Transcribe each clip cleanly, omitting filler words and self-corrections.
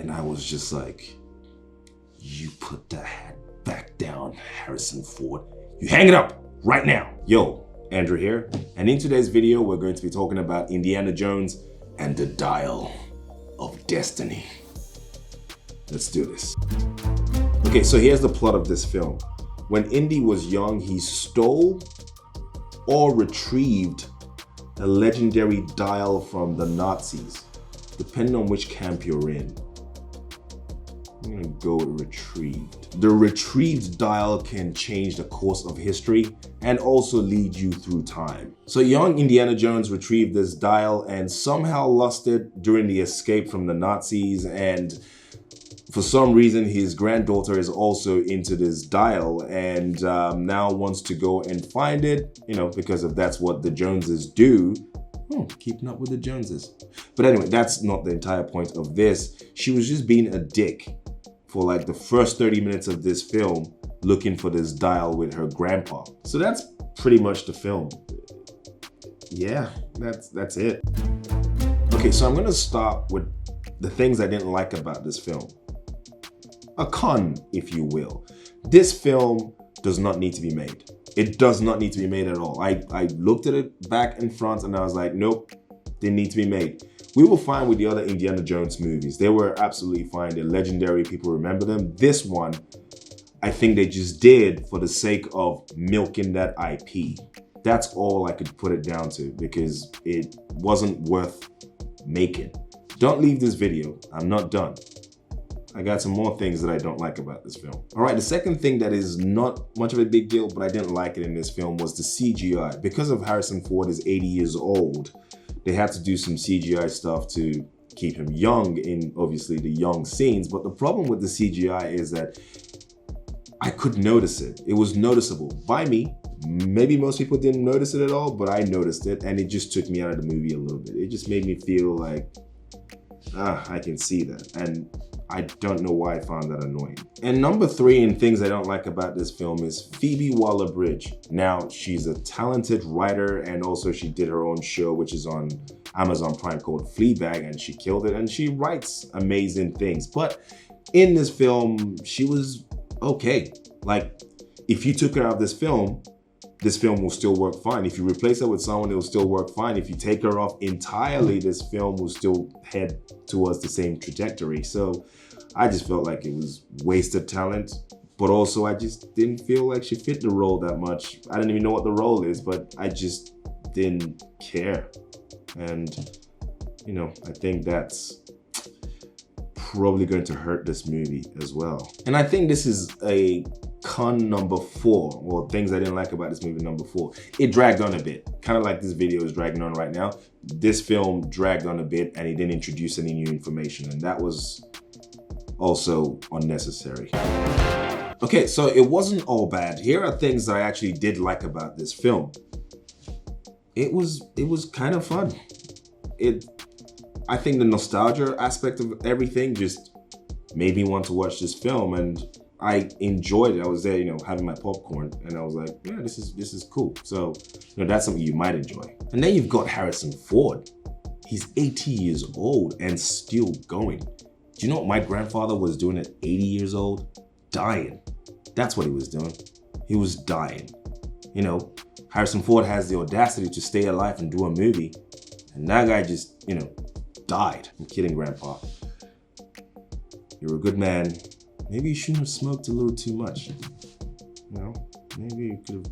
And I was just like, you put that hat back down, Harrison Ford. You hang it up right now. Yo, Andrew here. And in today's video, we're going to be talking about Indiana Jones and the Dial of Destiny. Let's do this. Okay, so here's the plot of this film. When Indy was young, he stole or retrieved a legendary dial from the Nazis, depending on which camp you're in. I'm gonna go with retrieved. The retrieved dial can change the course of history and also lead you through time. So young Indiana Jones retrieved this dial and somehow lost it during the escape from the Nazis, and for some reason his granddaughter is also into this dial and now wants to go and find it, you know, because if that's what the Joneses do. Keeping up with the Joneses. But anyway, that's not the entire point of this. She was just being a dick for like the first 30 minutes of this film, looking for this dial with her grandpa. So that's pretty much the film. Yeah, that's it. Okay, so I'm gonna start with the things I didn't like about this film. A con, if you will. This film does not need to be made. It does not need to be made at all. I looked at it back and front and I was like, nope, didn't need to be made. We were fine with the other Indiana Jones movies. They were absolutely fine. They're legendary. People remember them. This one, I think they just did for the sake of milking that IP. That's all I could put it down to because it wasn't worth making. Don't leave this video. I'm not done. I got some more things that I don't like about this film. All right, the second thing that is not much of a big deal, but I didn't like it in this film was the CGI. Because of Harrison Ford is 80 years old, they had to do some CGI stuff to keep him young in obviously the young scenes. But the problem with the CGI is that I could notice it. It was noticeable by me. Maybe most people didn't notice it at all, but I noticed it and it just took me out of the movie a little bit. It just made me feel like, I can see that. And I don't know why I found that annoying. And number 3 in things I don't like about this film is Phoebe Waller-Bridge. Now, she's a talented writer and also she did her own show, which is on Amazon Prime called Fleabag, and she killed it and she writes amazing things. But in this film, she was okay. Like, if you took her out of this film will still work fine. If you replace her with someone, it will still work fine. If you take her off entirely, this film will still head towards the same trajectory. So I just felt like it was wasted talent, but also I just didn't feel like she fit the role that much. I don't even know what the role is, but I just didn't care. And, you know, I think that's probably going to hurt this movie as well. And I think this is a con number 4, or things I didn't like about this movie number 4. It dragged on a bit, kind of like this video is dragging on right now. This film dragged on a bit and it didn't introduce any new information, and that was also unnecessary. Okay, so it wasn't all bad. Here are things that I actually did like about this film. It was kind of fun. I think the nostalgia aspect of everything just made me want to watch this film, and I enjoyed it. I was there, you know, having my popcorn, and I was like, yeah, this is cool. So, you know, that's something you might enjoy. And then you've got Harrison Ford. He's 80 years old and still going. Do you know what my grandfather was doing at 80 years old? Dying. That's what he was doing. He was dying. You know, Harrison Ford has the audacity to stay alive and do a movie, and that guy just, you know, died. I'm kidding, Grandpa. You're a good man. Maybe you shouldn't have smoked a little too much. You know, maybe you could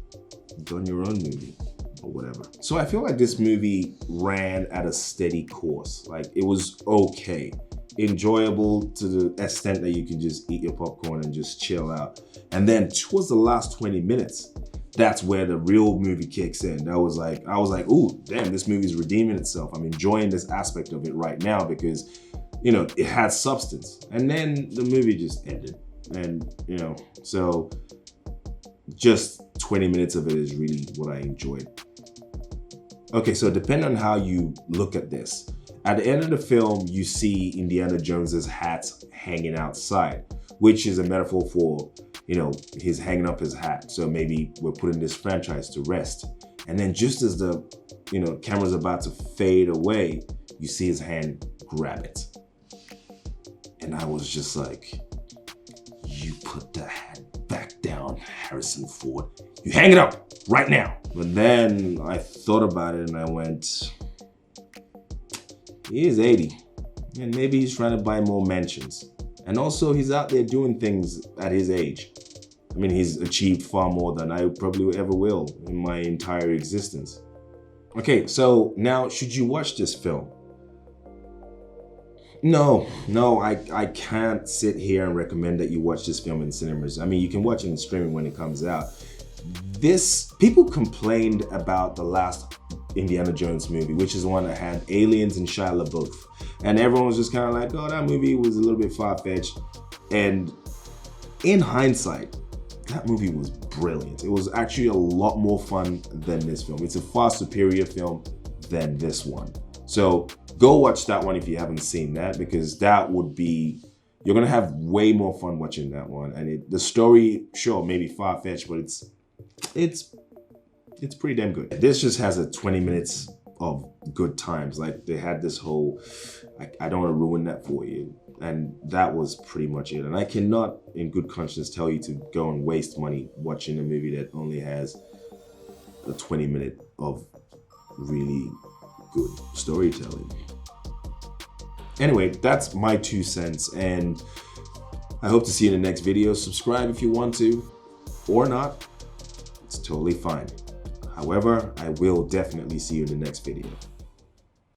have done your own movie or whatever. So I feel like this movie ran at a steady course. Like, it was okay. Enjoyable to the extent that you can just eat your popcorn and just chill out. And then towards the last 20 minutes, that's where the real movie kicks in. I was like, ooh, damn, this movie's redeeming itself. I'm enjoying this aspect of it right now because, you know, it had substance. And then the movie just ended. And, you know, so just 20 minutes of it is really what I enjoyed. Okay, so depending on how you look at this, at the end of the film, you see Indiana Jones's hat hanging outside, which is a metaphor for, you know, he's hanging up his hat. So maybe we're putting this franchise to rest. And then just as the, you know, camera's about to fade away, you see his hand grab it. And I was just like, you put the hat back down, Harrison Ford. You hang it up right now. But then I thought about it and I went, he is 80 and maybe he's trying to buy more mansions. And also he's out there doing things at his age. I mean, he's achieved far more than I probably ever will in my entire existence. Okay, so now should you watch this film? No, I can't sit here and recommend that you watch this film in cinemas. I mean, you can watch it in streaming when it comes out. People complained about the last Indiana Jones movie, which is the one that had aliens and Shia LaBeouf. And everyone was just kind of like, oh, that movie was a little bit far-fetched. And in hindsight, that movie was brilliant. It was actually a lot more fun than this film. It's a far superior film than this one. So go watch that one if you haven't seen that, because that would be, you're gonna have way more fun watching that one. And the story, sure, maybe far-fetched, but it's pretty damn good. This just has a 20 minutes of good times. Like they had this whole, I don't want to ruin that for you. And that was pretty much it. And I cannot in good conscience tell you to go and waste money watching a movie that only has a 20-minute of really good storytelling. Anyway, that's my 2 cents, and I hope to see you in the next video. Subscribe if you want to, or not. It's totally fine. However, I will definitely see you in the next video.